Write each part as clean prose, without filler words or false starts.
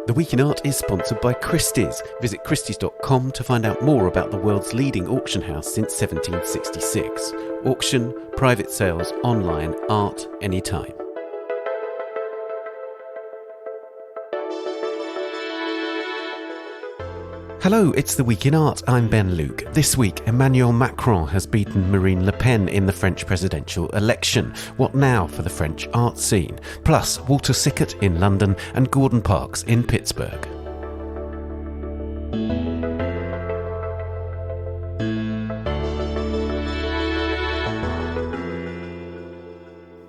The Week in Art is sponsored by Christie's. Visit christies.com to find out more about the world's leading auction house since 1766. Auction, private sales, online, art, anytime. Hello, it's The Week in Art. I'm Ben Luke. This week, Emmanuel Macron has beaten Marine Le Pen in the French presidential election. What now for the French art scene? Plus, Walter Sickert in London and Gordon Parks in Pittsburgh.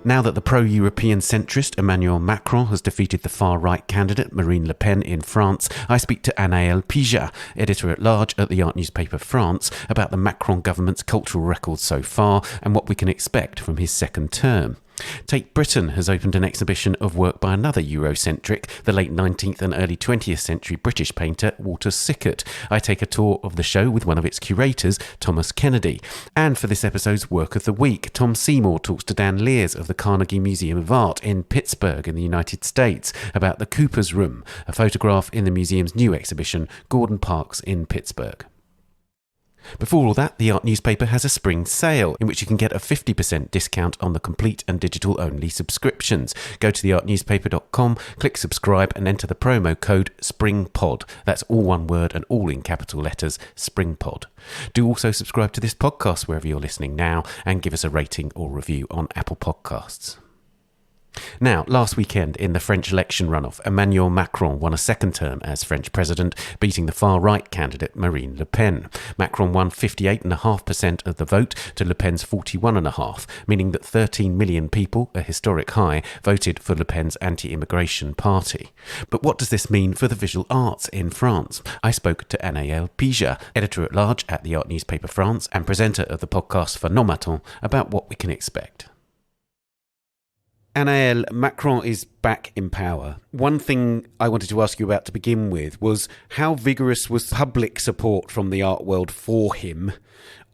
Now that the pro-European centrist Emmanuel Macron has defeated the far-right candidate Marine Le Pen in France, I speak to Anaël Pigeat, editor-at-large at the art newspaper France, about the Macron government's cultural record so far and what we can expect from his second term. Tate Britain has opened an exhibition of work by another Eurocentric, the late 19th and early 20th century British painter Walter Sickert. I take a tour of the show with one of its curators, Thomas Kennedy. And for this episode's Work of the Week, Tom Seymour talks to Dan Leers of the Carnegie Museum of Art in Pittsburgh in the United States about the Cooper's Room, a photograph in the museum's new exhibition, Gordon Parks in Pittsburgh. Before all that, the art newspaper has a spring sale in which you can get a 50% discount on the complete and digital-only subscriptions. Go to theartnewspaper.com, click subscribe and enter the promo code SPRINGPOD. That's all one word and all in capital letters, SPRINGPOD. Do also subscribe to this podcast wherever you're listening now and give us a rating or review on Apple Podcasts. Now, last weekend in the French election runoff, Emmanuel Macron won a second term as French president, beating the far-right candidate Marine Le Pen. Macron won 58.5% of the vote to Le Pen's 41.5%, meaning that 13 million people, a historic high, voted for Le Pen's anti-immigration party. But what does this mean for the visual arts in France? I spoke to Anaël Pigeat, editor-at-large at the Art Newspaper France and presenter of the podcast for Non Matin, about what we can expect. Anaël, Macron is back in power. One thing I wanted to ask you about to begin with was how vigorous was public support from the art world for him?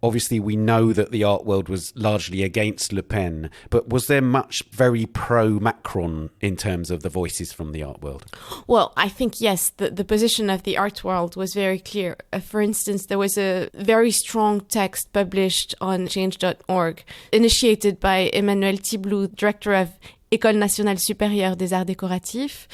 Obviously, we know that the art world was largely against Le Pen, but was there much very pro-Macron in terms of the voices from the art world? Well, I think, yes, the position of the art world was very clear. For instance, there was a very strong text published on change.org, initiated by Emmanuel Pigeat, director of École Nationale Supérieure des Arts Décoratifs,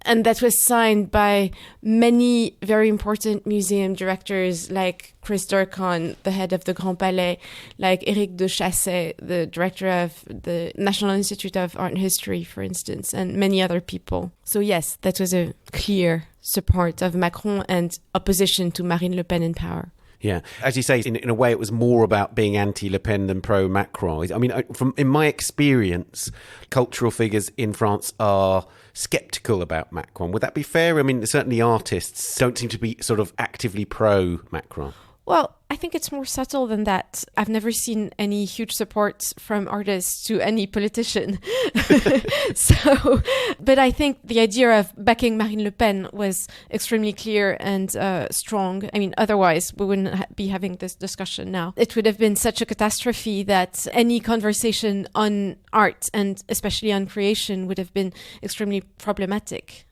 and that was signed by many very important museum directors like Chris Durkheim, the head of the Grand Palais, like Éric de Chassey, the director of the National Institute of Art and History, for instance, and many other people. So yes, that was a clear support of Macron and opposition to Marine Le Pen in power. Yeah, as you say, in a way, it was more about being anti-Le Pen than pro-Macron. I mean, in my experience, cultural figures in France are sceptical about Macron. Would that be fair? I mean, certainly artists don't seem to be sort of actively pro-Macron. Well, I think it's more subtle than that. I've never seen any huge support from artists to any politician. But I think the idea of backing Marine Le Pen was extremely clear and strong. I mean, otherwise we wouldn't be having this discussion now. It would have been such a catastrophe that any conversation on art and especially on creation would have been extremely problematic.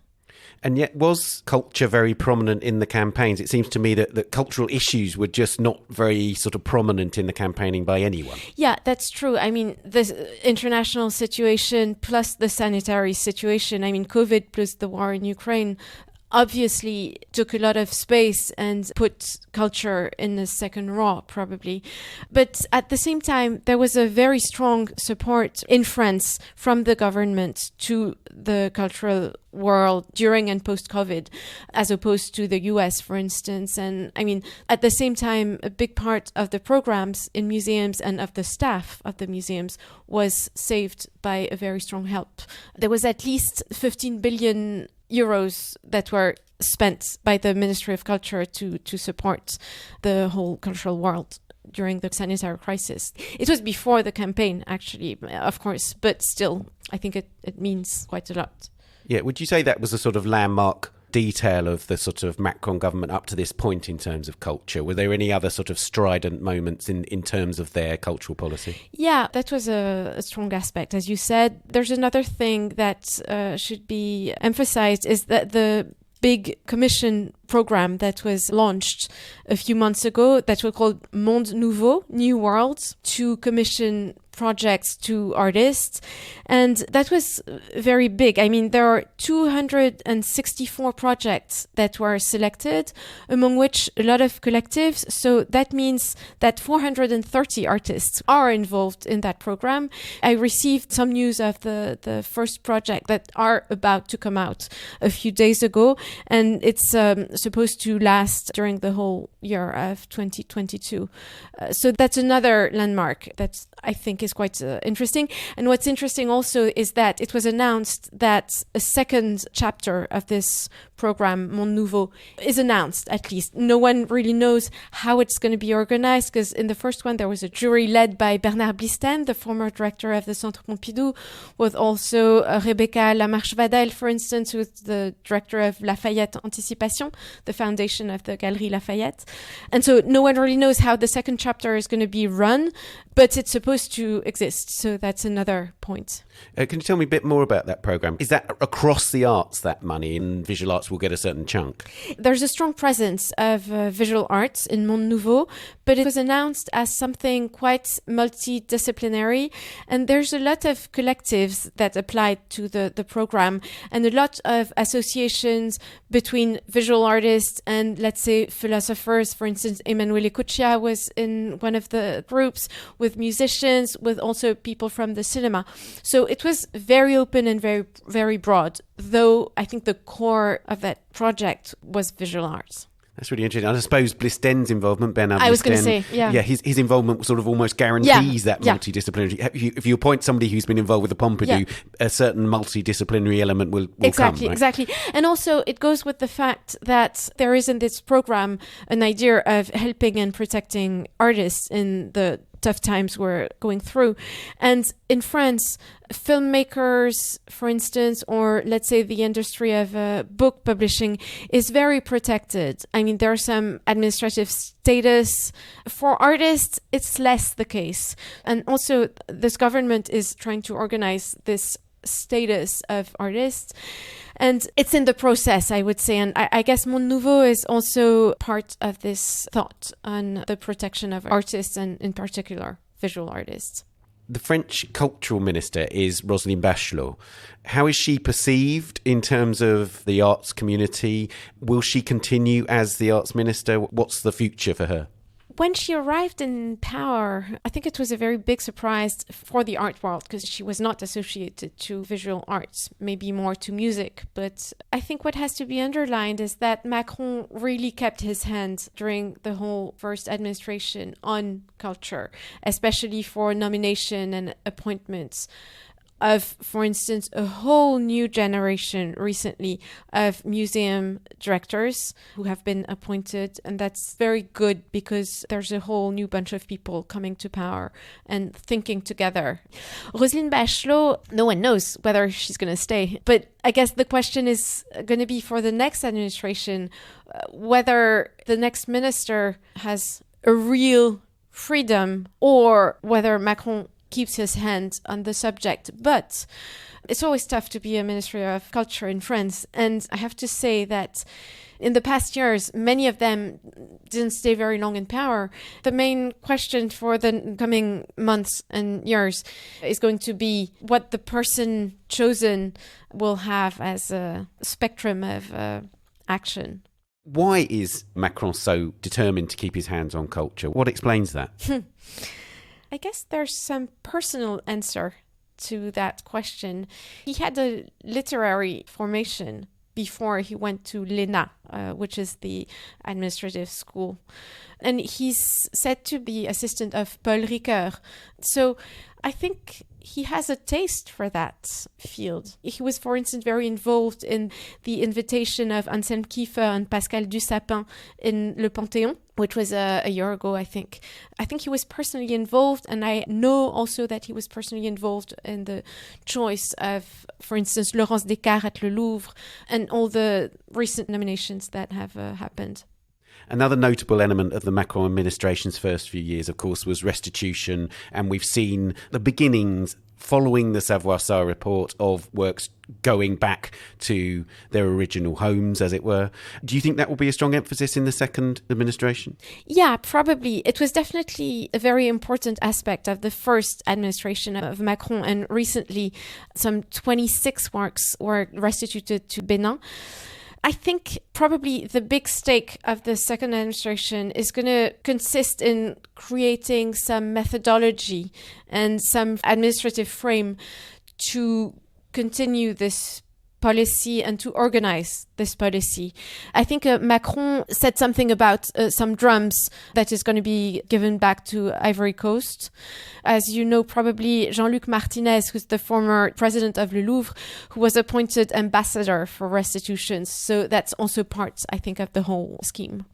And yet, was culture very prominent in the campaigns? It seems to me that cultural issues were just not very sort of prominent in the campaigning by anyone. Yeah, that's true. I mean, the international situation plus the sanitary situation, I mean, COVID plus the war in Ukraine, obviously took a lot of space and put culture in the second row, probably. But at the same time, there was a very strong support in France from the government to the cultural world during and post-COVID, as opposed to the US, for instance. And I mean, at the same time, a big part of the programs in museums and of the staff of the museums was saved by a very strong help. There was at least 15 billion euros that were spent by the Ministry of Culture to support the whole cultural world during the sanitary crisis. It was before the campaign, actually, of course, but still, I think it means quite a lot. Yeah, would you say that was a sort of landmark detail of the sort of Macron government up to this point in terms of culture? Were there any other sort of strident moments in terms of their cultural policy? Yeah, that was a strong aspect. As you said, there's another thing that should be emphasized is that the big commission program that was launched a few months ago that was called Monde Nouveau, New World, to commission projects to artists. And that was very big. I mean, there are 264 projects that were selected, among which a lot of collectives. So that means that 430 artists are involved in that program. I received some news of the first project that are about to come out a few days ago. And it's supposed to last during the whole year of 2022. So that's another landmark that I think is quite interesting. And what's interesting also is that it was announced that a second chapter of this program, Monde Nouveau, is announced, at least. No one really knows how it's going to be organized, because in the first one, there was a jury led by Bernard Blistein, the former director of the Centre Pompidou, with also Rebecca Lamarche-Vadel, for instance, who's the director of Lafayette Anticipation, the foundation of the Galerie Lafayette. And so no one really knows how the second chapter is going to be run, but it's supposed to exist. So that's another point. Can you tell me a bit more about that program? Is that across the arts, that money, and visual arts will get a certain chunk? There's a strong presence of visual arts in Monde Nouveau, but it was announced as something quite multidisciplinary. And there's a lot of collectives that applied to the program, and a lot of associations between visual artists and, let's say, philosophers. For instance, Emmanuel Pigeat was in one of the groups, with musicians, with also people from the cinema. So it was very open and very, very broad, though I think the core of that project was visual arts. That's really interesting. I suppose Blistein's involvement, Bernard Blistein, I was going to say, yeah. Yeah, his involvement sort of almost guarantees that multidisciplinary. If you appoint somebody who's been involved with the Pompidou, a certain multidisciplinary element will come. Right? Exactly. And also it goes with the fact that there is in this program an idea of helping and protecting artists in the tough times we're going through. And in France, filmmakers, for instance, or let's say the industry of book publishing is very protected. I mean, there are some administrative status. For artists, it's less the case. And also, this government is trying to organize this status of artists. And it's in the process, I would say. And I guess Monde Nouveau is also part of this thought on the protection of artists and, in particular, visual artists. The French cultural minister is Roselyne Bachelot. How is she perceived in terms of the arts community? Will she continue as the arts minister? What's the future for her? When she arrived in power, I think it was a very big surprise for the art world, because she was not associated to visual arts, maybe more to music. But I think what has to be underlined is that Macron really kept his hand during the whole first administration on culture, especially for nomination and appointments of, for instance, a whole new generation recently of museum directors who have been appointed. And that's very good, because there's a whole new bunch of people coming to power and thinking together. Roselyne Bachelot, no one knows whether she's going to stay. But I guess the question is going to be for the next administration, whether the next minister has a real freedom or whether Macron keeps his hand on the subject. But it's always tough to be a Ministry of Culture in France. And I have to say that in the past years, many of them didn't stay very long in power. The main question for the coming months and years is going to be what the person chosen will have as a spectrum of action. Why is Macron so determined to keep his hands on culture? What explains that? I guess there's some personal answer to that question. He had a literary formation before he went to l'ENA, which is the administrative school. And he's said to be assistant of Paul Ricoeur. So I think he has a taste for that field. He was, for instance, very involved in the invitation of Anselme Kiefer and Pascal Dussapin in Le Panthéon, which was a year ago, I think. I think he was personally involved, and I know also that he was personally involved in the choice of, for instance, Laurence Descartes at Le Louvre and all the recent nominations that have happened. Another notable element of the Macron administration's first few years, of course, was restitution. And we've seen the beginnings, following the Savoir-Faire report, of works going back to their original homes, as it were. Do you think that will be a strong emphasis in the second administration? Yeah, probably. It was definitely a very important aspect of the first administration of Macron. And recently, some 26 works were restituted to Benin. I think probably the big stake of the second administration is going to consist in creating some methodology and some administrative frame to continue this policy and to organize this policy. I think Macron said something about some drums that is going to be given back to Ivory Coast. As you know, probably Jean-Luc Martinez, who's the former president of Le Louvre, who was appointed ambassador for restitution. So that's also part, I think, of the whole scheme.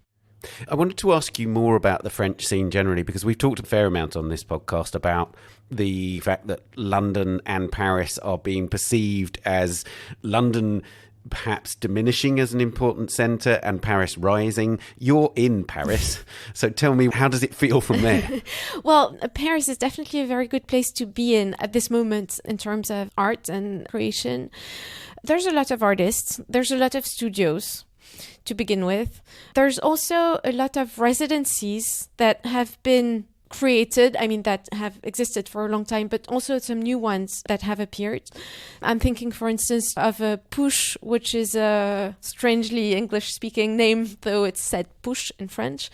I wanted to ask you more about the French scene generally, because we've talked a fair amount on this podcast about the fact that London and Paris are being perceived as London perhaps diminishing as an important centre and Paris rising. You're in Paris, so tell me, how does it feel from there? Well, Paris is definitely a very good place to be in at this moment in terms of art and creation. There's a lot of artists, there's a lot of studios to begin with. There's also a lot of residencies that have been created, that have existed for a long time, but also some new ones that have appeared. I'm thinking, for instance, of a Push, which is a strangely English-speaking name, though it's said Push in French,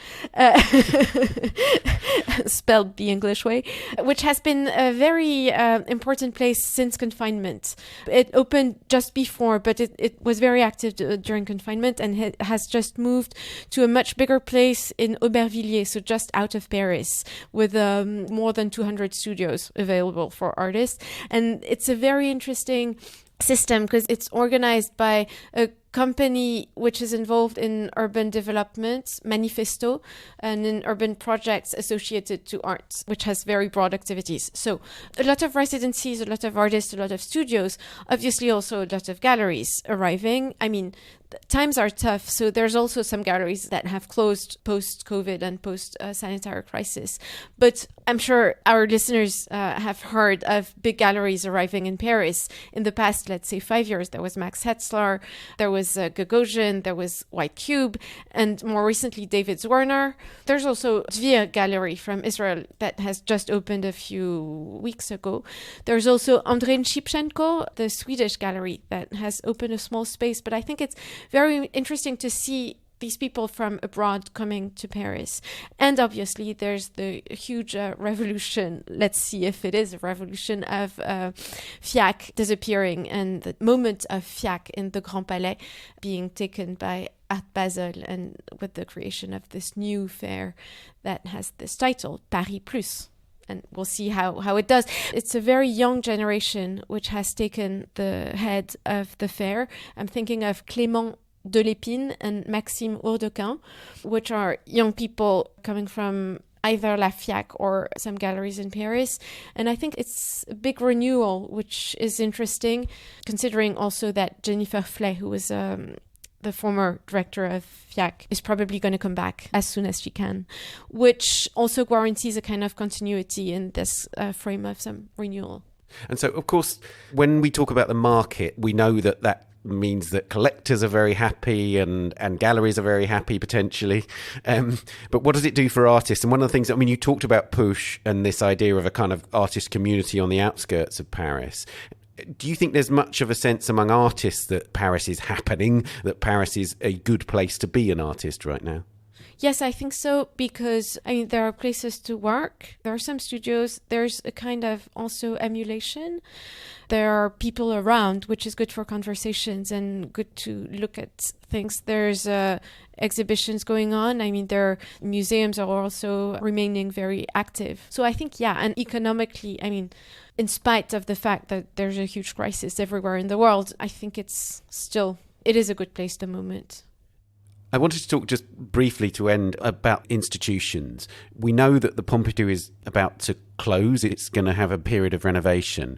spelled the English way, which has been a very important place since confinement. It opened just before, but it was very active during confinement, and it has just moved to a much bigger place in Aubervilliers, so just out of Paris, with more than 200 studios available for artists. And it's a very interesting system because it's organized by a company which is involved in urban development, Manifesto, and in urban projects associated to arts, which has very broad activities. So a lot of residencies, a lot of artists, a lot of studios, obviously also a lot of galleries arriving. Times are tough, so there's also some galleries that have closed post-COVID and post-sanitary crisis. But I'm sure our listeners have heard of big galleries arriving in Paris. In the past, let's say 5 years, there was Max Hetzler, there was Gagosian, there was White Cube, and more recently, David Zwirner. There's also Viii Gallery from Israel that has just opened a few weeks ago. There's also Andrei Shipchenko, the Swedish gallery, that has opened a small space, but I think it's very interesting to see these people from abroad coming to Paris. And obviously there's the huge revolution, let's see if it is a revolution, of FIAC disappearing, and the moment of FIAC in the Grand Palais being taken by Art Basel, and with the creation of this new fair that has this title, Paris Plus. And we'll see how it does. It's a very young generation which has taken the head of the fair. I'm thinking of Clément Delépine and Maxime Hourdequin, which are young people coming from either La FIAC or some galleries in Paris. And I think it's a big renewal, which is interesting, considering also that Jennifer Flay, who was the former director of FIAC, is probably going to come back as soon as she can, which also guarantees a kind of continuity in this frame of some renewal. And so, of course, when we talk about the market, we know that means that collectors are very happy and galleries are very happy, potentially. But what does it do for artists? And one of the things, you talked about Push and this idea of a kind of artist community on the outskirts of Paris. Do you think there's much of a sense among artists that Paris is happening, that Paris is a good place to be an artist right now? Yes, I think so, because there are places to work. There are some studios. There's a kind of also emulation. There are people around, which is good for conversations and good to look at things. There's exhibitions going on. Their museums are also remaining very active. So I think, and economically, in spite of the fact that there's a huge crisis everywhere in the world, I think it is a good place at the moment. I wanted to talk just briefly to end about institutions. We know that the Pompidou is about to close. It's going to have a period of renovation.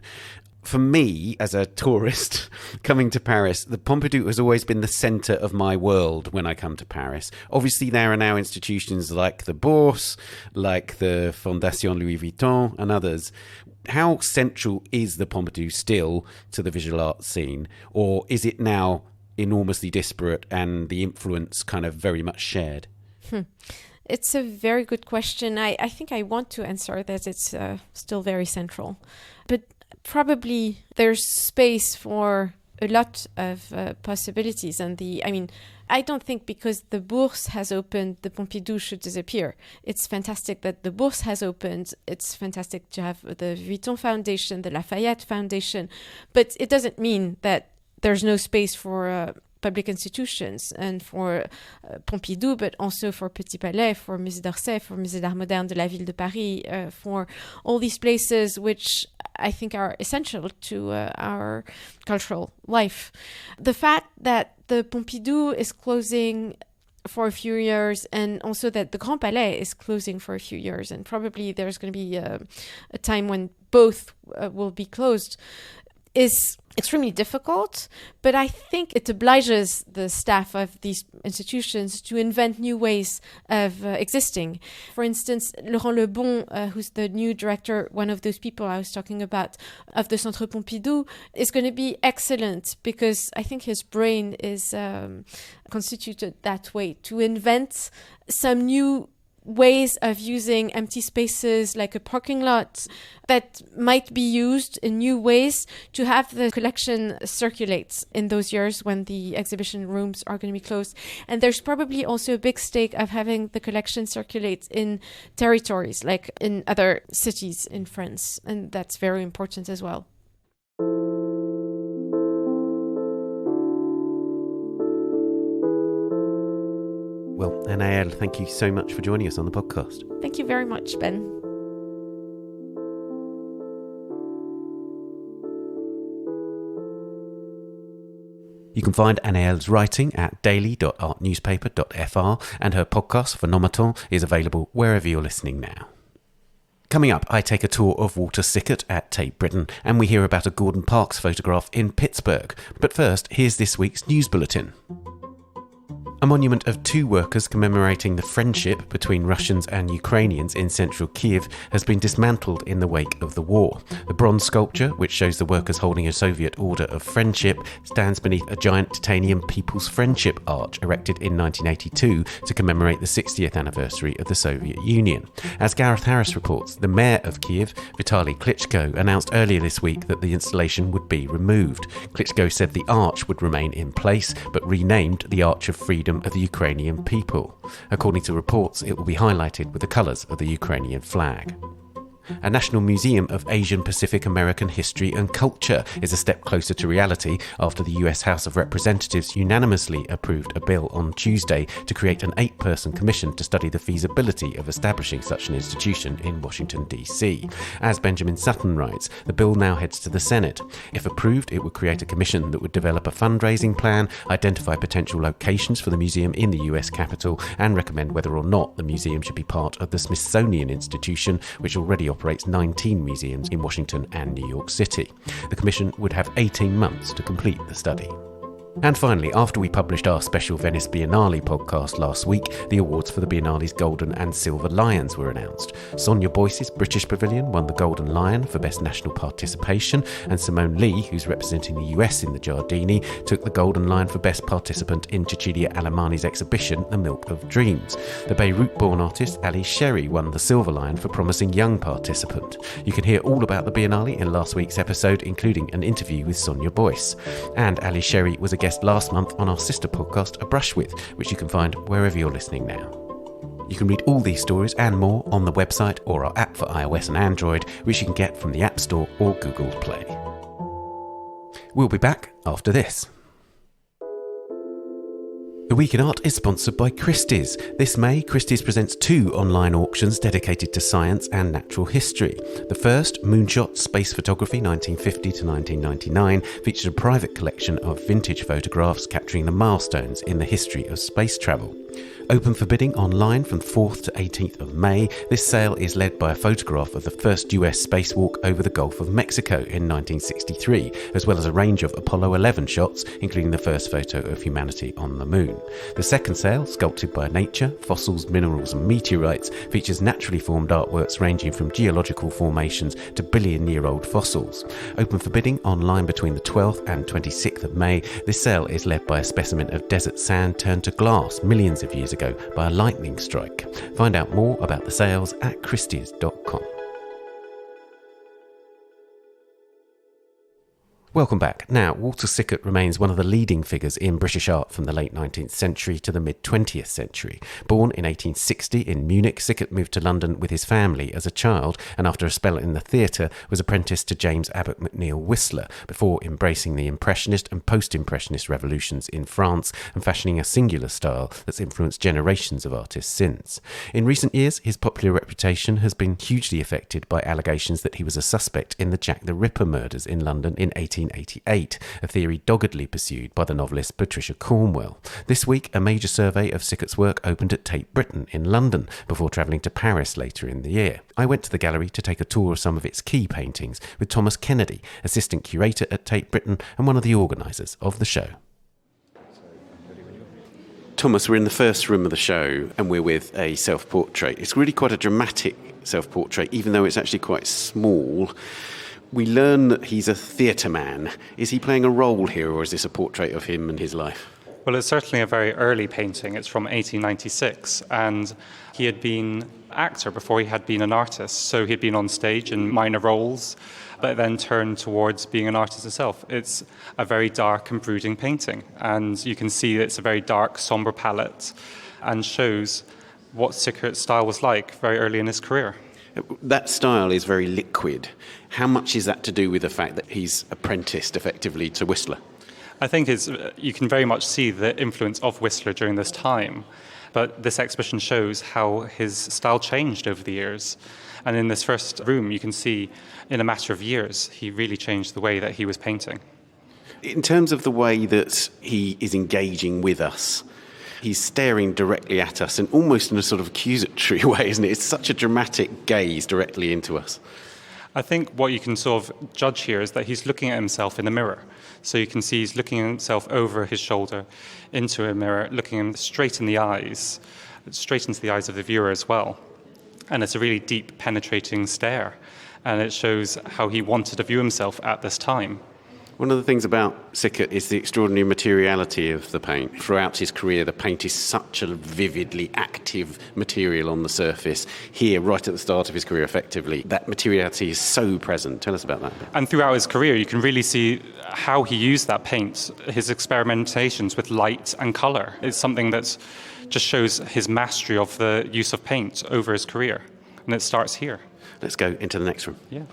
For me, as a tourist coming to Paris, the Pompidou has always been the centre of my world when I come to Paris. Obviously, there are now institutions like the Bourse, like the Fondation Louis Vuitton and others. How central is the Pompidou still to the visual arts scene? Or is it now enormously disparate and the influence kind of very much shared? It's a very good question. I think I want to answer that it's still very central. But probably there's space for a lot of possibilities. And I don't think because the Bourse has opened, the Pompidou should disappear. It's fantastic that the Bourse has opened. It's fantastic to have the Vuitton Foundation, the Lafayette Foundation. But it doesn't mean that there's no space for public institutions and for Pompidou, but also for Petit Palais, for Musée d'Orsay, for Musée d'Art Moderne de la Ville de Paris, for all these places which I think are essential to our cultural life. The fact that the Pompidou is closing for a few years, and also that the Grand Palais is closing for a few years, and probably there's going to be a time when both will be closed, is extremely difficult, but I think it obliges the staff of these institutions to invent new ways of existing. For instance, Laurent Lebon, who's the new director, one of those people I was talking about, of the Centre Pompidou, is going to be excellent because I think his brain is constituted that way, to invent some new ways of using empty spaces like a parking lot that might be used in new ways to have the collection circulate in those years when the exhibition rooms are going to be closed. And there's probably also a big stake of having the collection circulate in territories like in other cities in France. And that's very important as well. Well, Anaël, thank you so much for joining us on the podcast. Thank you very much, Ben. You can find Anaël's writing at daily.artnewspaper.fr, and her podcast, Phenometon, is available wherever you're listening now. Coming up, I take a tour of Walter Sickert at Tate Britain, and we hear about a Gordon Parks photograph in Pittsburgh. But first, here's this week's news bulletin. A monument of two workers commemorating the friendship between Russians and Ukrainians in central Kiev has been dismantled in the wake of the war. The bronze sculpture, which shows the workers holding a Soviet Order of Friendship, stands beneath a giant titanium People's Friendship Arch erected in 1982 to commemorate the 60th anniversary of the Soviet Union. As Gareth Harris reports, the mayor of Kiev, Vitaly Klitschko, announced earlier this week that the installation would be removed. Klitschko said the arch would remain in place, but renamed the Arch of Freedom of the Ukrainian people. According to reports, it will be highlighted with the colours of the Ukrainian flag. A National Museum of Asian Pacific American History and Culture is a step closer to reality after the US House of Representatives unanimously approved a bill on Tuesday to create an 8-person commission to study the feasibility of establishing such an institution in Washington, D.C. As Benjamin Sutton writes, the bill now heads to the Senate. If approved, it would create a commission that would develop a fundraising plan, identify potential locations for the museum in the US Capitol, and recommend whether or not the museum should be part of the Smithsonian Institution, which already operates 19 museums in Washington and New York City. The commission would have 18 months to complete the study. And finally, after we published our special Venice Biennale podcast last week, the awards for the Biennale's Golden and Silver Lions were announced. Sonia Boyce's British Pavilion won the Golden Lion for Best National Participation, and Simone Lee, who's representing the US in the Giardini, took the Golden Lion for Best Participant in Cecilia Alemani's exhibition The Milk of Dreams. The Beirut-born artist Ali Sherry won the Silver Lion for Promising Young Participant. You can hear all about the Biennale in last week's episode, including an interview with Sonia Boyce. And Ali Sherry was a guest last month on our sister podcast, A Brush With, which you can find wherever you're listening now. You can read all these stories and more on the website or our app for iOS and Android, which you can get from the App Store or Google Play. We'll be back after this. The Week in Art is sponsored by Christie's. This May, Christie's presents 2 online auctions dedicated to science and natural history. The first, Moonshot Space Photography 1950 to 1999, features a private collection of vintage photographs capturing the milestones in the history of space travel. Open for bidding online from 4th to 18th of May, this sale is led by a photograph of the first US spacewalk over the Gulf of Mexico in 1963, as well as a range of Apollo 11 shots, including the first photo of humanity on the moon. The second sale, Sculpted by Nature, Fossils, Minerals and Meteorites, features naturally formed artworks ranging from geological formations to billion-year-old fossils. Open for bidding online between the 12th and 26th of May, this sale is led by a specimen of desert sand turned to glass millions of years ago by a lightning strike. Find out more about the sales at christies.com. Welcome back. Now, Walter Sickert remains one of the leading figures in British art from the late 19th century to the mid-20th century. Born in 1860 in Munich, Sickert moved to London with his family as a child and after a spell in the theatre was apprenticed to James Abbott McNeill Whistler before embracing the Impressionist and Post-Impressionist revolutions in France and fashioning a singular style that's influenced generations of artists since. In recent years, his popular reputation has been hugely affected by allegations that he was a suspect in the Jack the Ripper murders in London in 1888, a theory doggedly pursued by the novelist Patricia Cornwell. This week, a major survey of Sickert's work opened at Tate Britain in London before travelling to Paris later in the year. I went to the gallery to take a tour of some of its key paintings with Thomas Kennedy, assistant curator at Tate Britain and one of the organisers of the show. Thomas, we're in the first room of the show and we're with a self-portrait. It's really quite a dramatic self-portrait, even though it's actually quite small. We learn that he's a theatre man. Is he playing a role here, or is this a portrait of him and his life? Well, it's certainly a very early painting. It's from 1896, and he had been actor before he had been an artist. So he'd been on stage in minor roles, but then turned towards being an artist himself. It's a very dark and brooding painting, and you can see it's a very dark, sombre palette, and shows what Sickert's style was like very early in his career. That style is very liquid. How much is that to do with the fact that he's apprenticed effectively to Whistler? I think you can very much see the influence of Whistler during this time, but this exhibition shows how his style changed over the years. And in this first room, you can see in a matter of years, he really changed the way that he was painting. In terms of the way that he is engaging with us, he's staring directly at us and almost in a sort of accusatory way, isn't it? It's such a dramatic gaze directly into us. I think what you can sort of judge here is that he's looking at himself in a mirror. So you can see he's looking at himself over his shoulder into a mirror, looking him straight in the eyes, straight into the eyes of the viewer as well. And it's a really deep, penetrating stare. And it shows how he wanted to view himself at this time. One of the things about Sickert is the extraordinary materiality of the paint. Throughout his career, the paint is such a vividly active material on the surface. Here, right at the start of his career, effectively, that materiality is so present. Tell us about that. And throughout his career, you can really see how he used that paint, his experimentations with light and colour. It's something that just shows his mastery of the use of paint over his career. And it starts here. Let's go into the next room. Yeah.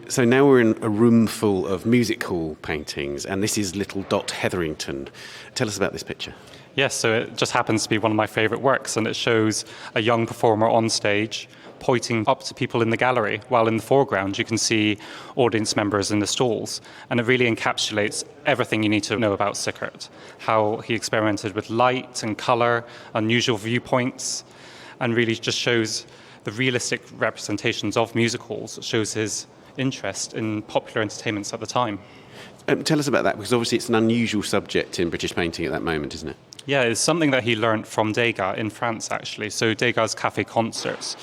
So now we're in a room full of music hall paintings, and this is little Dot Heatherington. Tell us about this picture. Yes, so it just happens to be one of my favourite works, and it shows a young performer on stage pointing up to people in the gallery, while in the foreground you can see audience members in the stalls. And it really encapsulates everything you need to know about Sickert, how he experimented with light and colour, unusual viewpoints, and really just shows the realistic representations of music halls. It shows his interest in popular entertainments at the time. Tell us about that, because obviously it's an unusual subject in British painting at that moment, isn't it? Yeah, it's something that he learnt from Degas in France, actually. So Degas' café concerts.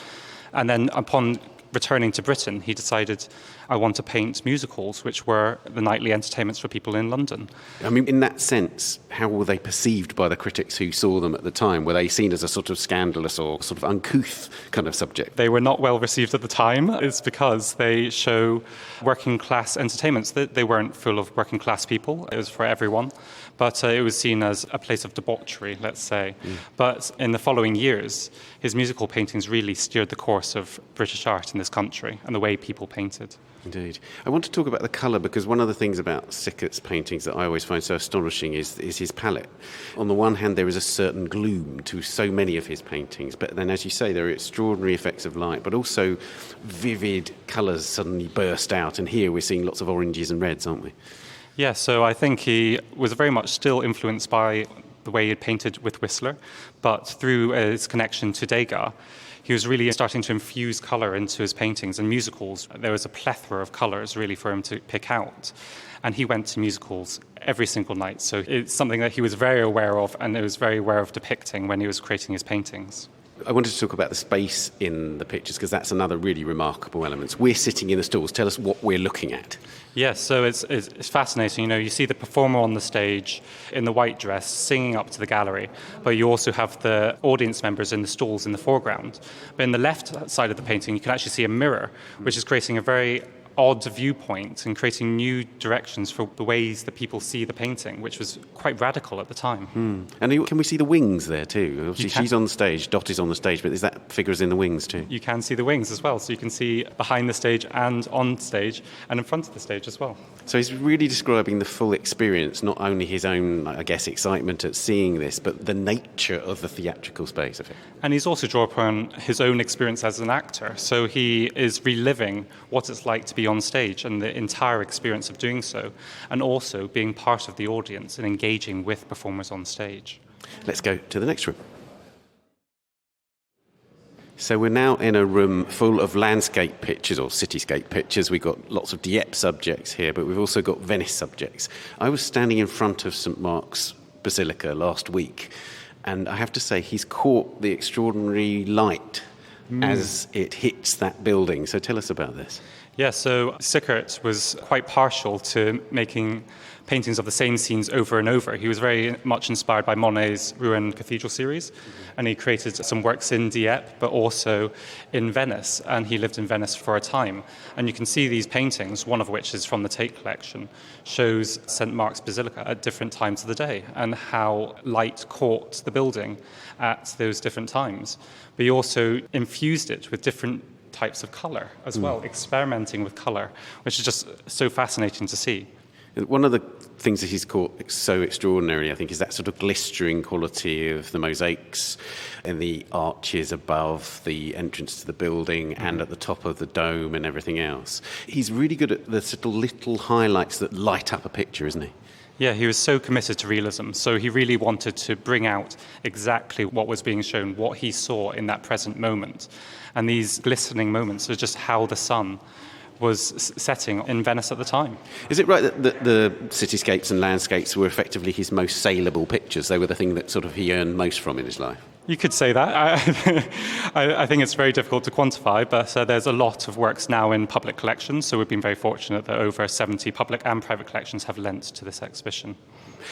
And then upon returning to Britain, he decided, I want to paint musicals, which were the nightly entertainments for people in London. I mean, in that sense, how were they perceived by the critics who saw them at the time? Were they seen as a sort of scandalous or sort of uncouth kind of subject? They were not well received at the time. It's because they show working class entertainments. They weren't full of working class people. It was for everyone. But it was seen as a place of debauchery, let's say. But in the following years, his musical paintings really steered the course of British art in this country and the way people painted. Indeed. I want to talk about the colour, because one of the things about Sickert's paintings that I always find so astonishing is his palette. On the one hand, there is a certain gloom to so many of his paintings, but then, as you say, there are extraordinary effects of light, but also vivid colours suddenly burst out, and here we're seeing lots of oranges and reds, aren't we? Yeah, so I think he was very much still influenced by the way he had painted with Whistler, but through his connection to Degas, he was really starting to infuse colour into his paintings and musicals. There was a plethora of colours really for him to pick out. And he went to musicals every single night. So it's something that he was very aware of and he was very aware of depicting when he was creating his paintings. I wanted to talk about the space in the pictures, because that's another really remarkable element. We're sitting in the stalls. Tell us what we're looking at. Yes, so it's fascinating. You know, you see the performer on the stage in the white dress singing up to the gallery, but you also have the audience members in the stalls in the foreground. But in the left side of the painting, you can actually see a mirror, which is creating a very odd viewpoint and creating new directions for the ways that people see the painting, which was quite radical at the time. And can we see the wings there too? Obviously, she's on the stage, Dot is on the stage, but is that figures in the wings too? You can see the wings as well, so you can see behind the stage and on stage and in front of the stage as well. So he's really describing the full experience, not only his own, I guess, excitement at seeing this, but the nature of the theatrical space of it. And he's also drawn upon his own experience as an actor, so he is reliving what it's like to be on stage and the entire experience of doing so, and also being part of the audience and engaging with performers on stage. Let's go to the next room. So we're now in a room full of landscape pictures or cityscape pictures. We've got lots of Dieppe subjects here, but we've also got Venice subjects. I was standing in front of St Mark's Basilica last week, and I have to say he's caught the extraordinary light as it hits that building. So tell us about this. Yeah, so Sickert was quite partial to making paintings of the same scenes over and over. He was very much inspired by Monet's Rouen Cathedral series, and he created some works in Dieppe, but also in Venice, and he lived in Venice for a time. And you can see these paintings, one of which is from the Tate collection, shows St Mark's Basilica at different times of the day and how light caught the building at those different times. But he also infused it with different types of colour as well, experimenting with colour, which is just so fascinating to see. One of the things that he's caught so extraordinary, I think, is that sort of glistering quality of the mosaics and the arches above the entrance to the building and at the top of the dome and everything else. He's really good at the sort of little highlights that light up a picture, isn't he? Yeah, he was so committed to realism, so he really wanted to bring out exactly what was being shown, what he saw in that present moment. And these glistening moments are just how the sun was setting in Venice at the time. Is it right that the cityscapes and landscapes were effectively his most saleable pictures? They were the thing that sort of he earned most from in his life? You could say that. I think it's very difficult to quantify, but there's a lot of works now in public collections, so we've been very fortunate that over 70 public and private collections have lent to this exhibition.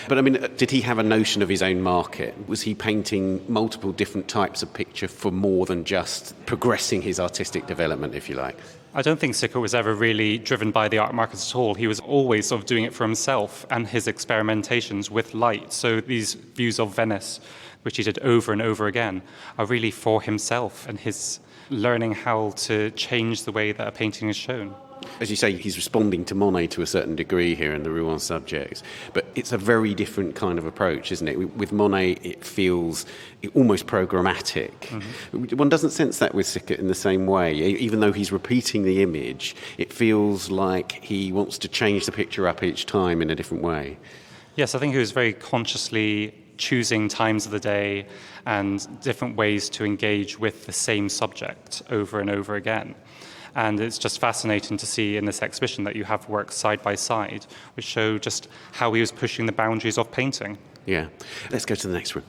But I mean, did he have a notion of his own market? Was he painting multiple different types of picture for more than just progressing his artistic development, if you like? I don't think Sickert was ever really driven by the art market at all. He was always sort of doing it for himself and his experimentations with light. So these views of Venice, which he did over and over again, are really for himself and his learning how to change the way that a painting is shown. As you say, he's responding to Monet to a certain degree here in the Rouen subjects, but it's a very different kind of approach, isn't it? With Monet, it feels almost programmatic. Mm-hmm. One doesn't sense that with Sickert in the same way. Even though he's repeating the image, it feels like he wants to change the picture up each time in a different way. Yes, I think he was very consciously choosing times of the day and different ways to engage with the same subject over and over again. And it's just fascinating to see in this exhibition that you have works side by side, which show just how he was pushing the boundaries of painting. Yeah. Let's go to the next room.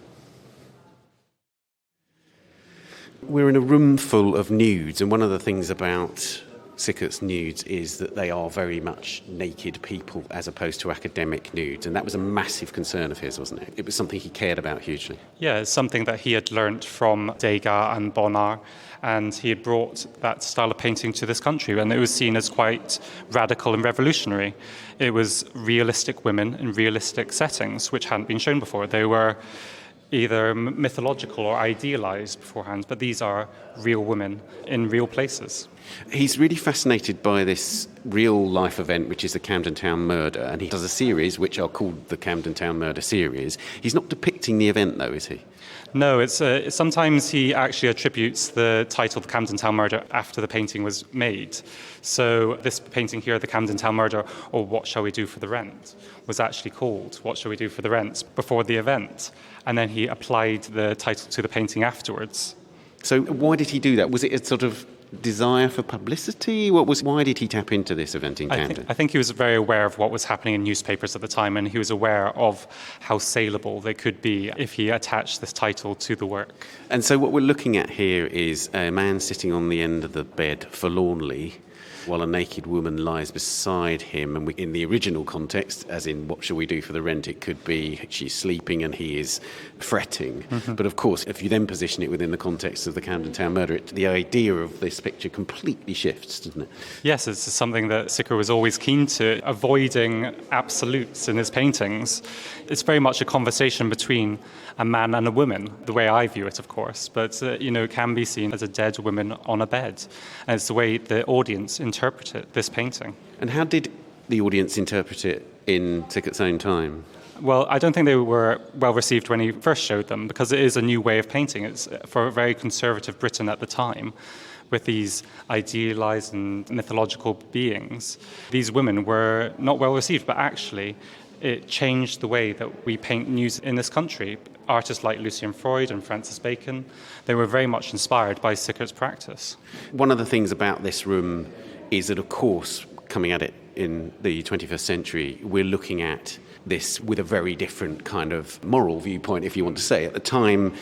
We're in a room full of nudes, and one of the things about Sickert's nudes is that they are very much naked people as opposed to academic nudes, and that was a massive concern of his, wasn't it? It was something he cared about hugely. Yeah, it's something that he had learnt from Degas and Bonnard, and he had brought that style of painting to this country, and it was seen as quite radical and revolutionary. It was realistic women in realistic settings, which hadn't been shown before. They were either mythological or idealized beforehand, but these are real women in real places. He's really fascinated by this real-life event, which is the Camden Town murder, and he does a series which are called the Camden Town Murder series. He's not depicting the event, though, is he? No, it's sometimes he actually attributes the title The Camden Town Murder after the painting was made. So this painting here, The Camden Town Murder, or What Shall We Do for the Rent, was actually called What Shall We Do for the Rent before the event. And then he applied the title to the painting afterwards. So why did he do that? Was it a sort of desire for publicity? Why did he tap into this event in Camden? I think he was very aware of what was happening in newspapers at the time, and he was aware of how saleable they could be if he attached this title to the work. And so what we're looking at here is a man sitting on the end of the bed forlornly, while a naked woman lies beside him. And in the original context, as in What Shall We Do for the Rent, it could be she's sleeping and he is fretting. Mm-hmm. But of course, if you then position it within the context of the Camden Town murder, the idea of this picture completely shifts, doesn't it? Yes, it's something that Sickert was always keen to, avoiding absolutes in his paintings. It's very much a conversation between a man and a woman, the way I view it, of course, but it can be seen as a dead woman on a bed. And it's the way the audience interpreted this painting. And how did the audience interpret it in Sickert's own time? Well, I don't think they were well received when he first showed them, because it is a new way of painting. It's for a very conservative Britain at the time, with these idealized and mythological beings. These women were not well received, but actually it changed the way that we paint news in this country. Artists like Lucian Freud and Francis Bacon, they were very much inspired by Sickert's practice. One of the things about this room is that, of course, coming at it in the 21st century, we're looking at this with a very different kind of moral viewpoint, if you want to say. At the time,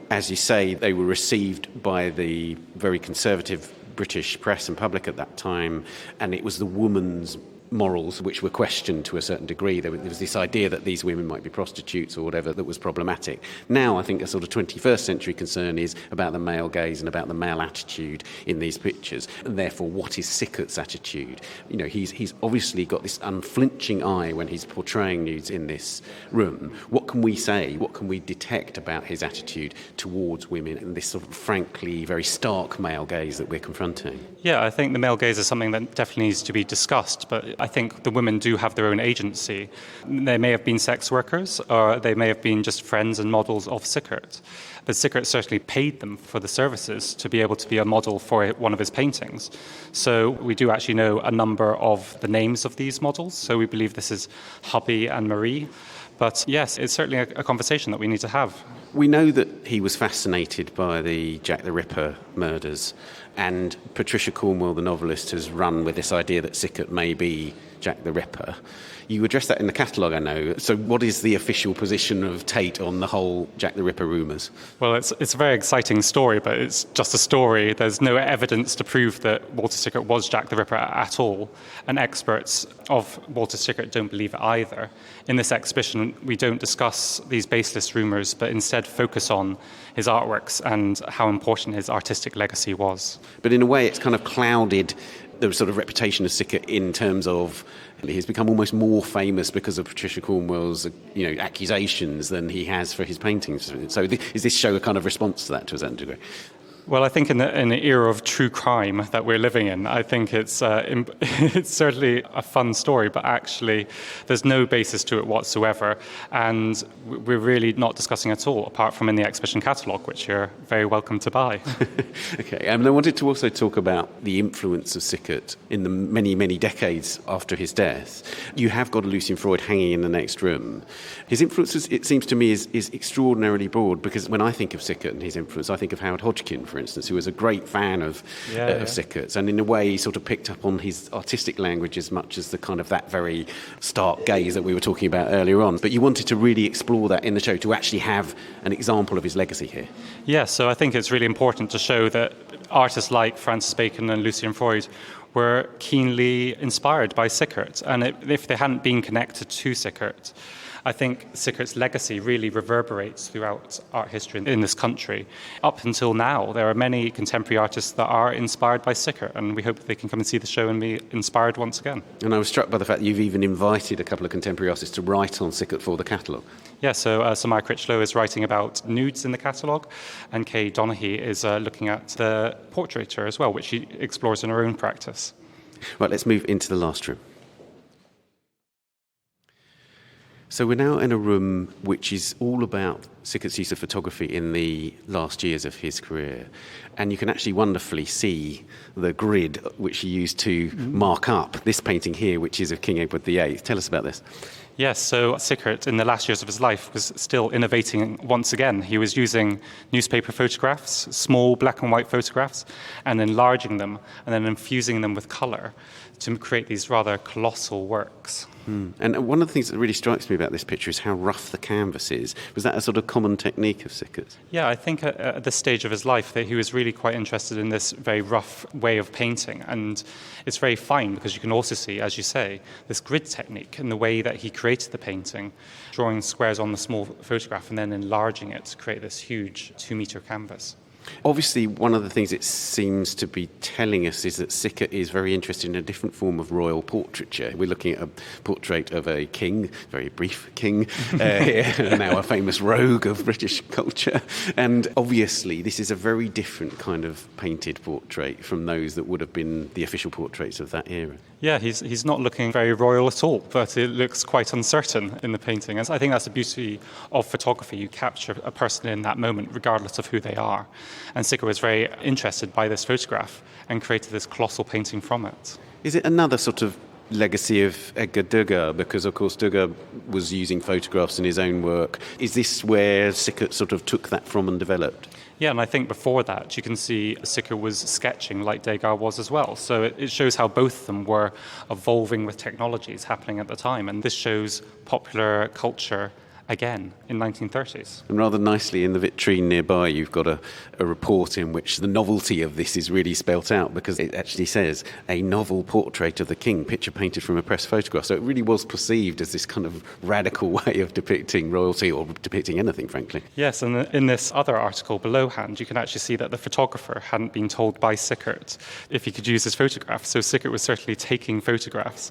as you say, they were received by the very conservative British press and public at that time, and it was the woman's morals which were questioned to a certain degree. There was this idea that these women might be prostitutes or whatever that was problematic. Now I think a sort of 21st century concern is about the male gaze and about the male attitude in these pictures, and therefore what is Sickert's attitude? He's obviously got this unflinching eye when he's portraying nudes in this room. What can we say, what can we detect about his attitude towards women and this sort of frankly very stark male gaze that we're confronting? Yeah, I think the male gaze is something that definitely needs to be discussed, but I think the women do have their own agency. They may have been sex workers, or they may have been just friends and models of Sickert. But Sickert certainly paid them for the services to be able to be a model for one of his paintings. So we do actually know a number of the names of these models. So we believe this is Hubby and Marie. But yes, it's certainly a conversation that we need to have. We know that he was fascinated by the Jack the Ripper murders, and Patricia Cornwell, the novelist, has run with this idea that Sickert may be Jack the Ripper. You address that in the catalogue, I know. So what is the official position of Tate on the whole Jack the Ripper rumours? Well, it's a very exciting story, but it's just a story. There's no evidence to prove that Walter Sickert was Jack the Ripper at all. And experts of Walter Sickert don't believe it either. In this exhibition, we don't discuss these baseless rumours, but instead focus on his artworks and how important his artistic legacy was. But in a way, it's kind of clouded the sort of reputation of Sickert in terms of he's become almost more famous because of Patricia Cornwell's accusations than he has for his paintings. So is this show a kind of response to that to a certain degree? Well, I think in the era of true crime that we're living in, I think it's certainly a fun story, but actually there's no basis to it whatsoever. And we're really not discussing at all, apart from in the exhibition catalogue, which you're very welcome to buy. Okay, and I wanted to also talk about the influence of Sickert in the many, many decades after his death. You have got a Lucian Freud hanging in the next room. His influence, it seems to me, is extraordinarily broad, because when I think of Sickert and his influence, I think of Howard Hodgkin, for instance, who was a great fan of Sickert's, and in a way he sort of picked up on his artistic language as much as the kind of that very stark gaze that we were talking about earlier on. But you wanted to really explore that in the show, to actually have an example of his legacy here. Yeah, so I think it's really important to show that artists like Francis Bacon and Lucian Freud were keenly inspired by Sickert. And if they hadn't been connected to Sickert, I think Sickert's legacy really reverberates throughout art history in this country. Up until now, there are many contemporary artists that are inspired by Sickert, and we hope they can come and see the show and be inspired once again. And I was struck by the fact that you've even invited a couple of contemporary artists to write on Sickert for the catalogue. Yeah, so Samaya Critchlow is writing about nudes in the catalogue, and Kay Donaghy is looking at the portraiture as well, which she explores in her own practice. Right, let's move into the last room. So we're now in a room which is all about Sickert's use of photography in the last years of his career. And you can actually wonderfully see the grid which he used to mark up this painting here, which is of King Edward VIII. Tell us about this. Yes, so Sickert, in the last years of his life, was still innovating once again. He was using newspaper photographs, small black and white photographs, and enlarging them, and then infusing them with colour to create these rather colossal works. And one of the things that really strikes me about this picture is how rough the canvas is. Was that a sort of common technique of Sickert's? Yeah, I think at this stage of his life that he was really quite interested in this very rough way of painting. And it's very fine because you can also see, as you say, this grid technique in the way that he created the painting, drawing squares on the small photograph and then enlarging it to create this huge 2-metre canvas. Obviously, one of the things it seems to be telling us is that Sickert is very interested in a different form of royal portraiture. We're looking at a portrait of a king, very brief king, now a famous rogue of British culture. And obviously, this is a very different kind of painted portrait from those that would have been the official portraits of that era. Yeah, he's not looking very royal at all, but it looks quite uncertain in the painting. And I think that's the beauty of photography. You capture a person in that moment, regardless of who they are. And Sickert was very interested by this photograph and created this colossal painting from it. Is it another sort of legacy of Edgar Degas? Because, of course, Degas was using photographs in his own work. Is this where Sickert sort of took that from and developed? Yeah, and I think before that, you can see Sickert was sketching like Degas was as well. So it shows how both of them were evolving with technologies happening at the time. And this shows popular culture again in 1930s. And rather nicely in the vitrine nearby, you've got a report in which the novelty of this is really spelt out, because it actually says, a novel portrait of the king, picture painted from a press photograph. So it really was perceived as this kind of radical way of depicting royalty, or depicting anything, frankly. Yes, and in this other article belowhand, you can actually see that the photographer hadn't been told by Sickert if he could use his photograph. So Sickert was certainly taking photographs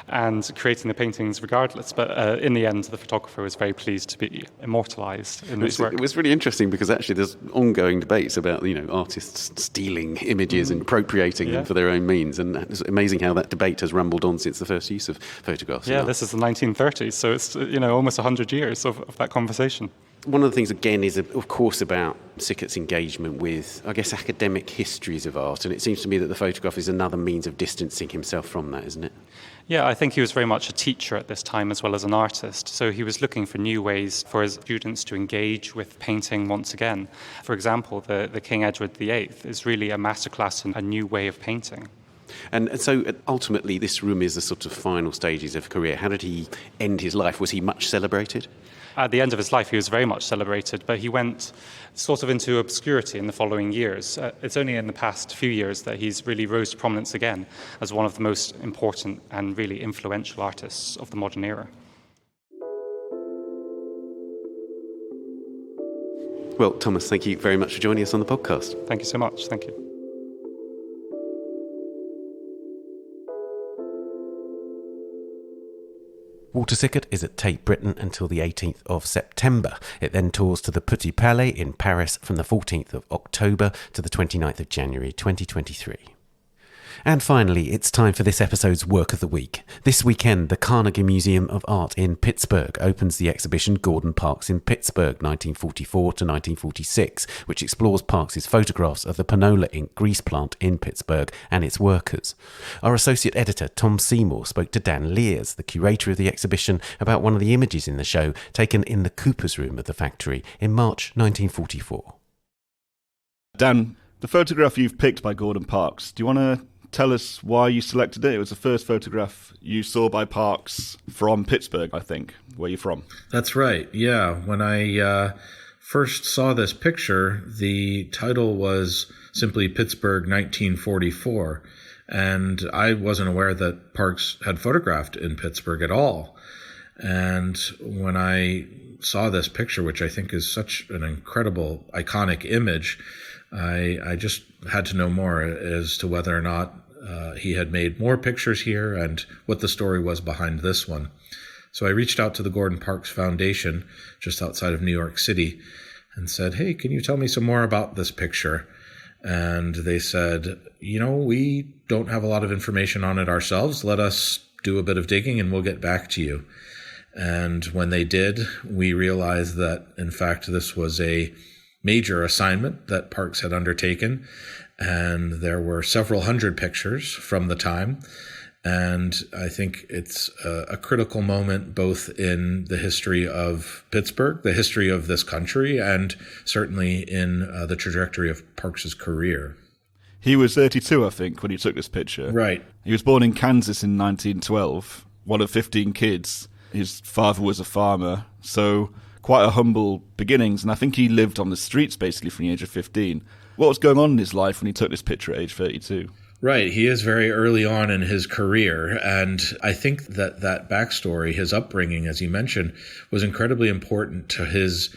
and creating the paintings regardless. But in the end, the photographer was very pleased to be immortalised in this work. It was really interesting because actually there's ongoing debates about, artists stealing images and appropriating them for their own means. And it's amazing how that debate has rumbled on since the first use of photographs. Yeah, this is the 1930s, so it's almost 100 years of that conversation. One of the things, again, is, of course, about Sickert's engagement with, I guess, academic histories of art. And it seems to me that the photograph is another means of distancing himself from that, isn't it? Yeah, I think he was very much a teacher at this time as well as an artist. So he was looking for new ways for his students to engage with painting once again. For example, the King Edward VIII is really a masterclass in a new way of painting. And so ultimately this room is the sort of final stages of career. How did he end his life? Was he much celebrated? At the end of his life, he was very much celebrated, but he went sort of into obscurity in the following years. It's only in the past few years that he's really rose to prominence again as one of the most important and really influential artists of the modern era. Well, Thomas, thank you very much for joining us on the podcast. Thank you so much. Thank you. Walter Sickert is at Tate Britain until the 18th of September. It then tours to the Petit Palais in Paris from the 14th of October to the 29th of January 2023. And finally, it's time for this episode's Work of the Week. This weekend, the Carnegie Museum of Art in Pittsburgh opens the exhibition Gordon Parks in Pittsburgh, 1944 to 1946, which explores Parks's photographs of the Panola ink grease plant in Pittsburgh and its workers. Our associate editor, Tom Seymour, spoke to Dan Leers, the curator of the exhibition, about one of the images in the show taken in the Cooper's room of the factory in March 1944. Dan, the photograph you've picked by Gordon Parks, do you want to tell us why you selected it? It was the first photograph you saw by Parks from Pittsburgh, I think. Where are you from? That's right, yeah. When I first saw this picture, the title was simply Pittsburgh 1944. And I wasn't aware that Parks had photographed in Pittsburgh at all. And when I saw this picture, which I think is such an incredible, iconic image, I just had to know more as to whether or not he had made more pictures here and what the story was behind this one. So I reached out to the Gordon Parks Foundation just outside of New York City and said, hey, can you tell me some more about this picture? And they said, we don't have a lot of information on it ourselves. Let us do a bit of digging and we'll get back to you. And when they did, we realized that, in fact, this was a major assignment that Parks had undertaken. And there were several hundred pictures from the time. And I think it's a critical moment both in the history of Pittsburgh, the history of this country, and certainly in the trajectory of Parks's career. He was 32, I think, when he took this picture. Right. He was born in Kansas in 1912, one of 15 kids. His father was a farmer, so quite a humble beginnings. And I think he lived on the streets basically from the age of 15. What was going on in his life when he took this picture at age 32? Right. He is very early on in his career. And I think that backstory, his upbringing, as you mentioned, was incredibly important to his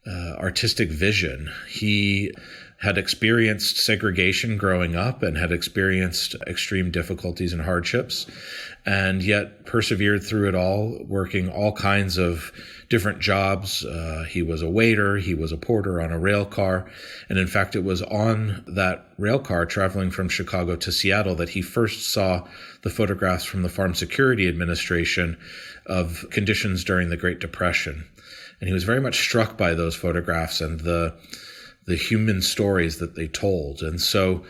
artistic vision. He had experienced segregation growing up and had experienced extreme difficulties and hardships, and yet persevered through it all, working all kinds of different jobs. He was a waiter, he was a porter on a rail car, and in fact it was on that rail car traveling from Chicago to Seattle that he first saw the photographs from the Farm Security Administration of conditions during the Great Depression. And he was very much struck by those photographs and the human stories that they told. And so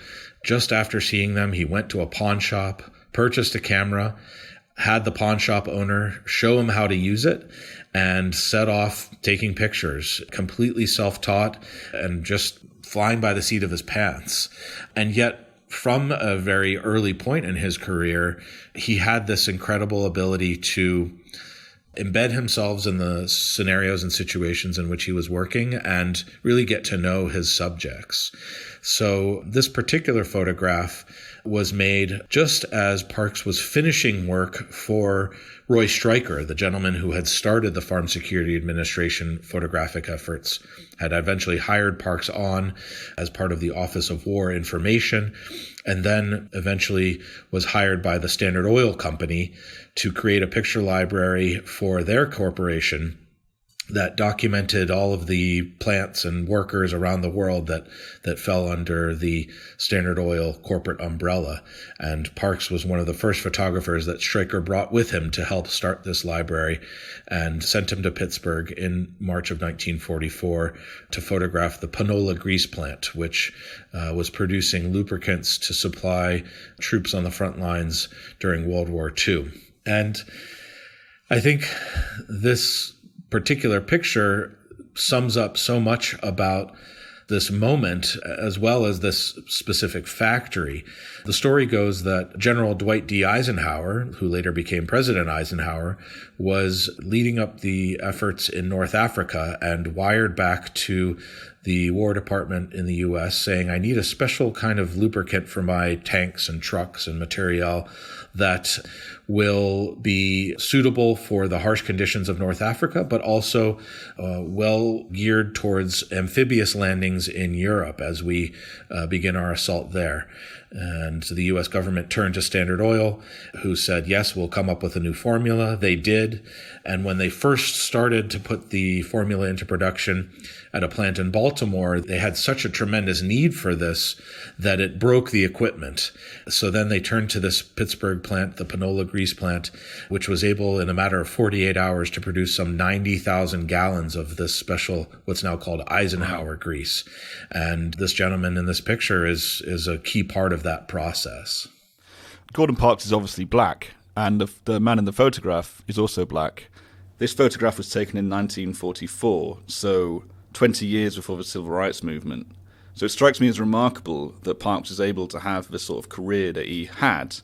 just after seeing them, he went to a pawn shop, purchased a camera, had the pawn shop owner show him how to use it, and set off taking pictures, completely self-taught and just flying by the seat of his pants. And yet, from a very early point in his career, he had this incredible ability to embed himself in the scenarios and situations in which he was working and really get to know his subjects. So this particular photograph was made just as Parks was finishing work for Roy Stryker, the gentleman who had started the Farm Security Administration photographic efforts, had eventually hired Parks on as part of the Office of War Information, and then eventually was hired by the Standard Oil Company to create a picture library for their corporation that documented all of the plants and workers around the world that fell under the Standard Oil corporate umbrella. And Parks was one of the first photographers that Stryker brought with him to help start this library, and sent him to Pittsburgh in March of 1944 to photograph the Panola grease plant, which was producing lubricants to supply troops on the front lines during World War II. And I think this particular picture sums up so much about this moment as well as this specific factory. The story goes that General Dwight D. Eisenhower, who later became President Eisenhower, was leading up the efforts in North Africa and wired back to the War Department in the U.S. saying, I need a special kind of lubricant for my tanks and trucks and materiel that will be suitable for the harsh conditions of North Africa, but also well geared towards amphibious landings in Europe as we begin our assault there. And the U.S. government turned to Standard Oil, who said, yes, we'll come up with a new formula. They did. And when they first started to put the formula into production at a plant in Baltimore, they had such a tremendous need for this that it broke the equipment. So then they turned to this Pittsburgh plant, the Panola grease plant, which was able in a matter of 48 hours to produce some 90,000 gallons of this special, what's now called Eisenhower grease. And this gentleman in this picture is a key part of that process. Gordon Parks is obviously black, and the man in the photograph is also black. This photograph was taken in 1944, so 20 years before the Civil Rights Movement. So it strikes me as remarkable that Parks was able to have the sort of career that he had,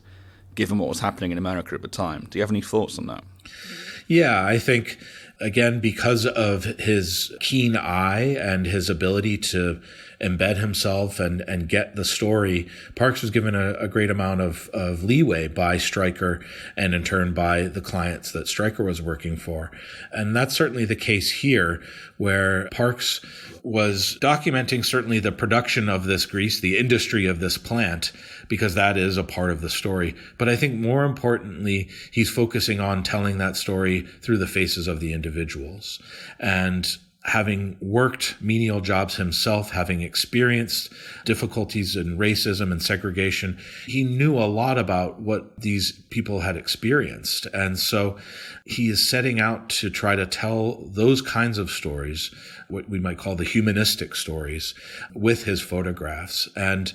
given what was happening in America at the time. Do you have any thoughts on that? Yeah, I think, again, because of his keen eye and his ability to embed himself and get the story. Parks was given a great amount of leeway by Stryker and in turn by the clients that Stryker was working for. And that's certainly the case here, where Parks was documenting certainly the production of this grease, the industry of this plant, because that is a part of the story. But I think more importantly, he's focusing on telling that story through the faces of the individuals. And having worked menial jobs himself, having experienced difficulties in racism and segregation, he knew a lot about what these people had experienced. And so he is setting out to try to tell those kinds of stories, what we might call the humanistic stories, with his photographs. And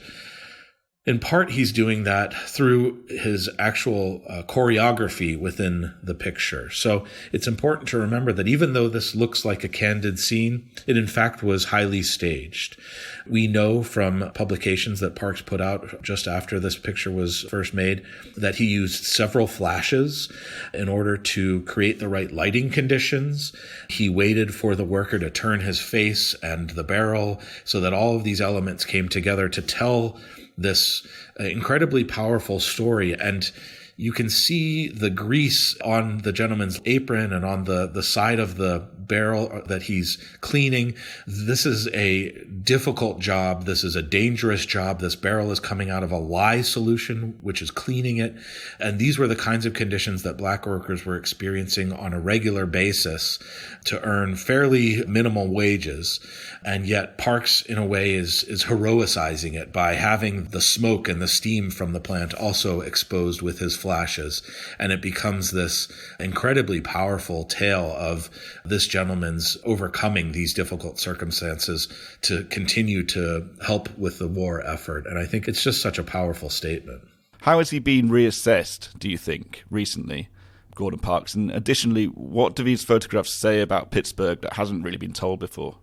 in part, he's doing that through his actual choreography within the picture. So it's important to remember that even though this looks like a candid scene, it in fact was highly staged. We know from publications that Parks put out just after this picture was first made that he used several flashes in order to create the right lighting conditions. He waited for the worker to turn his face and the barrel so that all of these elements came together to tell this incredibly powerful story. And you can see the grease on the gentleman's apron and on the side of the barrel that he's cleaning. This is a difficult job. This is a dangerous job. This barrel is coming out of a lye solution, which is cleaning it. And these were the kinds of conditions that black workers were experiencing on a regular basis to earn fairly minimal wages. And yet Parks, in a way, is heroicizing it by having the smoke and the steam from the plant also exposed with his flashes. And it becomes this incredibly powerful tale of this gentleman's overcoming these difficult circumstances to continue to help with the war effort. And I think it's just such a powerful statement. How has he been reassessed, do you think, recently, Gordon Parks? And additionally, what do these photographs say about Pittsburgh that hasn't really been told before?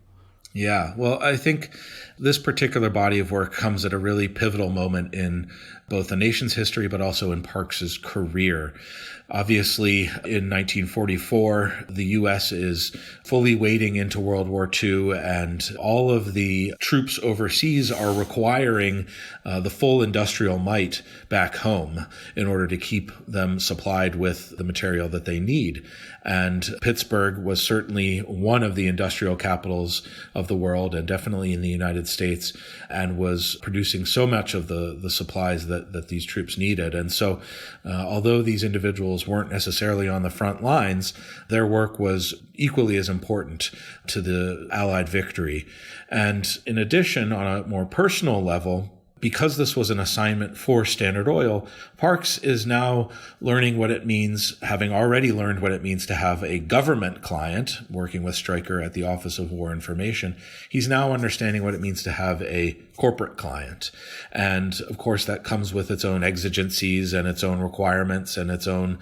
Yeah, well, I think this particular body of work comes at a really pivotal moment in both the nation's history, but also in Parks's career. Obviously, in 1944, the U.S. is fully wading into World War II, and all of the troops overseas are requiring the full industrial might back home in order to keep them supplied with the material that they need. And Pittsburgh was certainly one of the industrial capitals of the world, and definitely in the United States, and was producing so much of the supplies that these troops needed. And so, although these individuals weren't necessarily on the front lines, their work was equally as important to the Allied victory. And in addition, on a more personal level, because this was an assignment for Standard Oil, Parks is now learning what it means, having already learned what it means to have a government client, working with Stryker at the Office of War Information. He's now understanding what it means to have a corporate client. And of course, that comes with its own exigencies and its own requirements and its own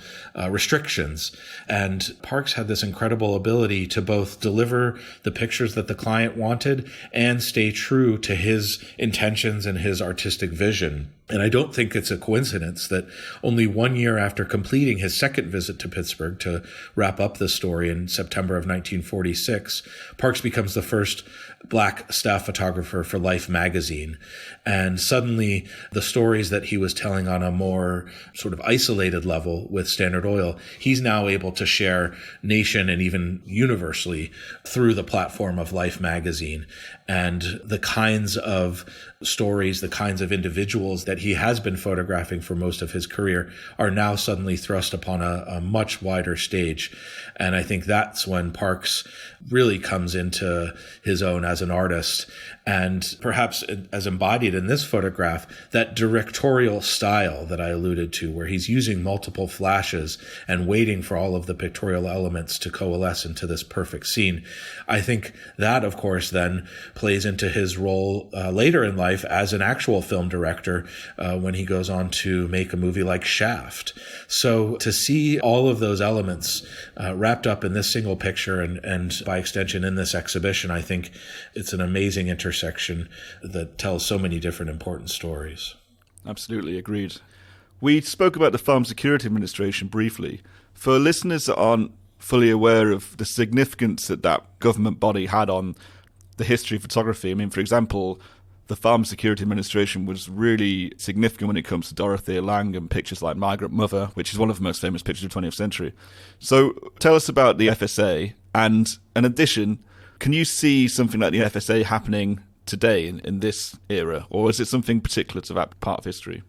restrictions. And Parks had this incredible ability to both deliver the pictures that the client wanted and stay true to his intentions and his artistic vision. And I don't think it's a coincidence that only 1 year after completing his second visit to Pittsburgh to wrap up the story in September of 1946, Parks becomes the first black staff photographer for Life magazine. And suddenly the stories that he was telling on a more sort of isolated level with Standard Oil, he's now able to share nation and even universally through the platform of Life magazine. And the kinds of stories, the kinds of individuals that he has been photographing for most of his career are now suddenly thrust upon a much wider stage. And I think that's when Parks really comes into his own as an artist. And perhaps as embodied in this photograph, that directorial style that I alluded to, where he's using multiple flashes and waiting for all of the pictorial elements to coalesce into this perfect scene. I think that, of course, then plays into his role later in life as an actual film director when he goes on to make a movie like Shaft. So to see all of those elements wrapped up in this single picture and by extension in this exhibition, I think it's an amazing intersection that tells so many different important stories. Absolutely agreed. We spoke about the Farm Security Administration briefly. For listeners that aren't fully aware of the significance that government body had on the history of photography. I mean, for example, the Farm Security Administration was really significant when it comes to Dorothea Lange and pictures like Migrant Mother, which is one of the most famous pictures of the 20th century. So tell us about the FSA, and in addition, can you see something like the FSA happening today in this era, or is it something particular to that part of history?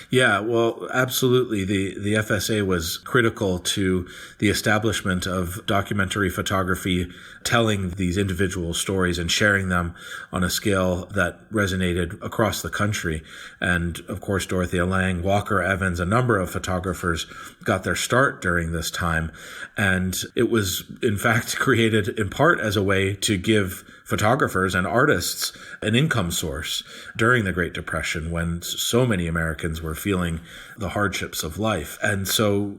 Yeah, well, absolutely. The FSA was critical to the establishment of documentary photography, telling these individual stories and sharing them on a scale that resonated across the country. And of course, Dorothea Lange, Walker Evans, a number of photographers got their start during this time. And it was, in fact, created in part as a way to give photographers and artists an income source during the Great Depression, when so many Americans were feeling the hardships of life. And so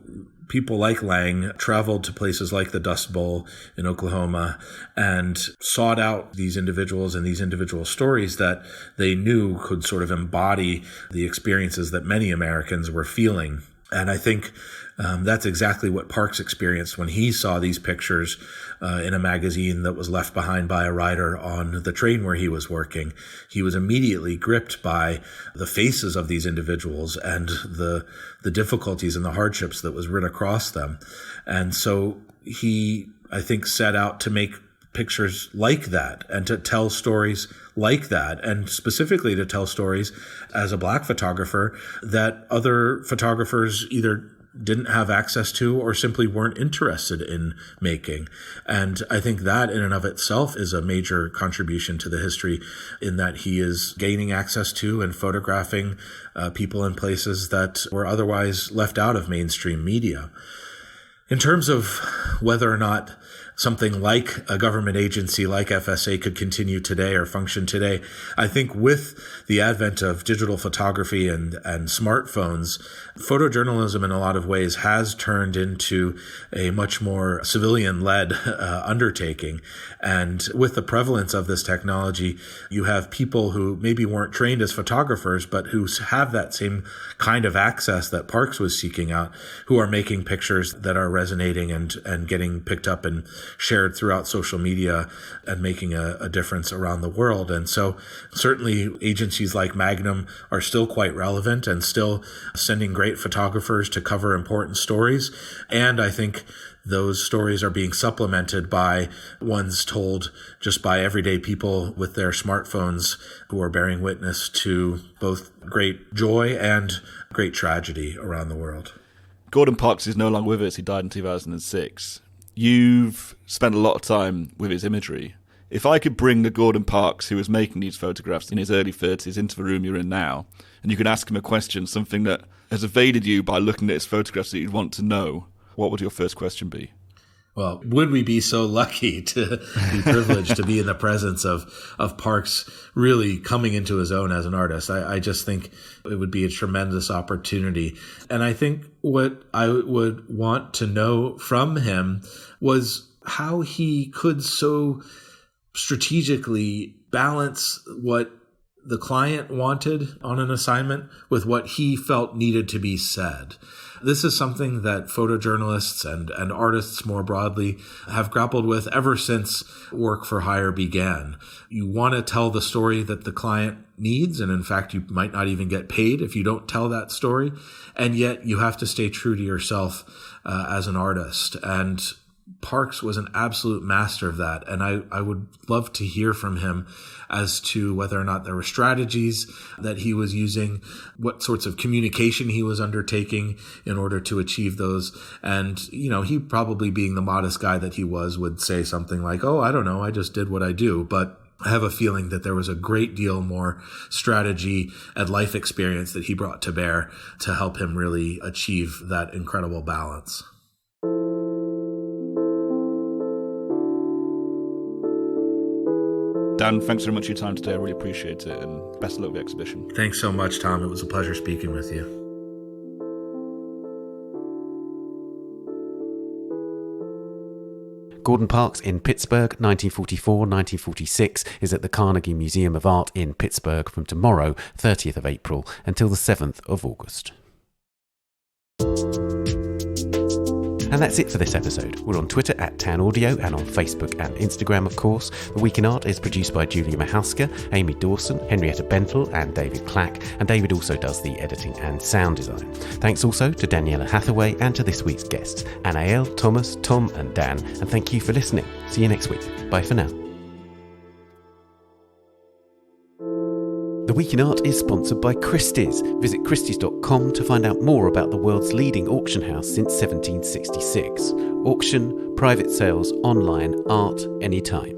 people like Lange traveled to places like the Dust Bowl in Oklahoma and sought out these individuals and these individual stories that they knew could sort of embody the experiences that many Americans were feeling. And I think that's exactly what Parks experienced when he saw these pictures in a magazine that was left behind by a writer on the train where he was working. He was immediately gripped by the faces of these individuals and the difficulties and the hardships that was written across them. And so he, I think, set out to make pictures like that and to tell stories like that, and specifically to tell stories as a Black photographer that other photographers either didn't have access to or simply weren't interested in making. And I think that in and of itself is a major contribution to the history, in that he is gaining access to and photographing people in places that were otherwise left out of mainstream media. In terms of whether or not something like a government agency like FSA could continue today or function today, I think with the advent of digital photography and smartphones, photojournalism in a lot of ways has turned into a much more civilian-led undertaking. And with the prevalence of this technology, you have people who maybe weren't trained as photographers, but who have that same kind of access that Parks was seeking out, who are making pictures that are resonating and getting picked up and shared throughout social media and making a difference around the world. And so certainly agencies like Magnum are still quite relevant and still sending great photographers to cover important stories. And I think those stories are being supplemented by ones told just by everyday people with their smartphones, who are bearing witness to both great joy and great tragedy around the world. Gordon Parks is no longer with us. He died in 2006. You've spent a lot of time with his imagery. If I could bring the Gordon Parks who was making these photographs in his early 30s into the room you're in now, and you could ask him a question, something that has evaded you by looking at his photographs that you'd want to know, what would your first question be? Well, would we be so lucky to be privileged to be in the presence of Parks really coming into his own as an artist? I just think it would be a tremendous opportunity. And I think what I would want to know from him was how he could so strategically balance what the client wanted on an assignment with what he felt needed to be said. This is something that photojournalists and artists more broadly have grappled with ever since work for hire began. You want to tell the story that the client needs, and in fact, you might not even get paid if you don't tell that story, and yet you have to stay true to yourself as an artist. And Parks was an absolute master of that, and I would love to hear from him as to whether or not there were strategies that he was using, what sorts of communication he was undertaking in order to achieve those. And, you know, he probably, being the modest guy that he was, would say something like, oh, I don't know, I just did what I do. But I have a feeling that there was a great deal more strategy and life experience that he brought to bear to help him really achieve that incredible balance. Dan, thanks very much for your time today. I really appreciate it, and best of luck with the exhibition. Thanks so much, Tom. It was a pleasure speaking with you. Gordon Parks in Pittsburgh, 1944-1946, is at the Carnegie Museum of Art in Pittsburgh from tomorrow, 30th of April, until the 7th of August. And that's it for this episode. We're on Twitter @TanAudio and on Facebook and Instagram, of course. The Week in Art is produced by Julia Michalska, Amy Dawson, Henrietta Bentel and David Clack, and David also does the editing and sound design. Thanks also to Daniela Hathaway and to this week's guests, Anaël, Thomas, Tom and Dan, and thank you for listening. See you next week. Bye for now. The Week in Art is sponsored by Christie's. Visit christies.com to find out more about the world's leading auction house since 1766. Auction, private sales, online, art, anytime.